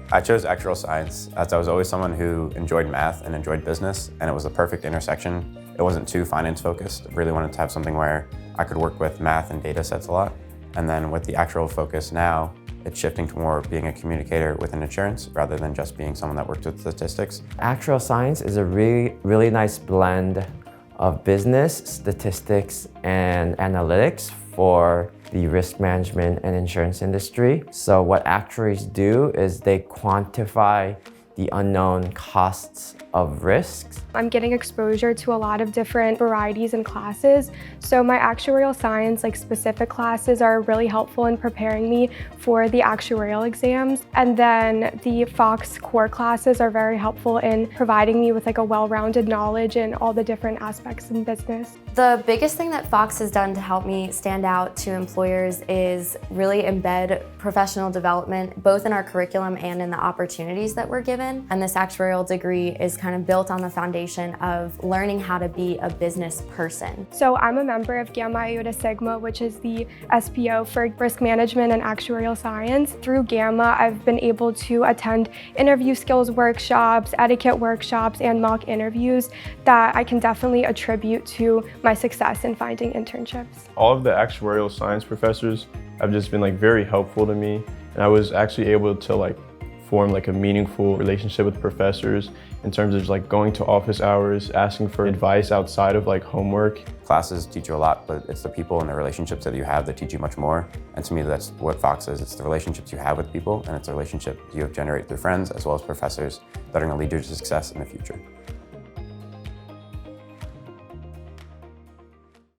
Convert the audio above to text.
I chose Actuarial Science as I was always someone who enjoyed math and enjoyed business, and it was the perfect intersection. It wasn't too finance focused. I really wanted to have something where I could work with math and data sets a lot. And then with the actuarial focus now, it's shifting to more being a communicator within insurance rather than just being someone that works with statistics. Actuarial Science is a really nice blend of business, statistics, and analytics for the risk management and insurance industry. So what actuaries do is they quantify the unknown costs of risks. I'm getting exposure to a lot of different varieties and classes. So my actuarial science, specific classes, are really helpful in preparing me for the actuarial exams. And then the Fox core classes are very helpful in providing me with a well-rounded knowledge in all the different aspects in business. The biggest thing that Fox has done to help me stand out to employers is really embed professional development, both in our curriculum and in the opportunities that we're given. And this actuarial degree is kind of built on the foundation of learning how to be a business person. So I'm a member of Gamma Iota Sigma, which is the SPO for risk management and actuarial science. Through Gamma, I've been able to attend interview skills workshops, etiquette workshops, and mock interviews that I can definitely attribute to my success in finding internships. All of the actuarial science professors have just been very helpful to me, and I was actually able to form a meaningful relationship with professors in terms of going to office hours, asking for advice outside of homework. Classes teach you a lot, but it's the people and the relationships that you have that teach you much more. And to me, that's what Fox is. It's the relationships you have with people, and it's the relationship you generate through friends as well as professors that are going to lead you to success in the future.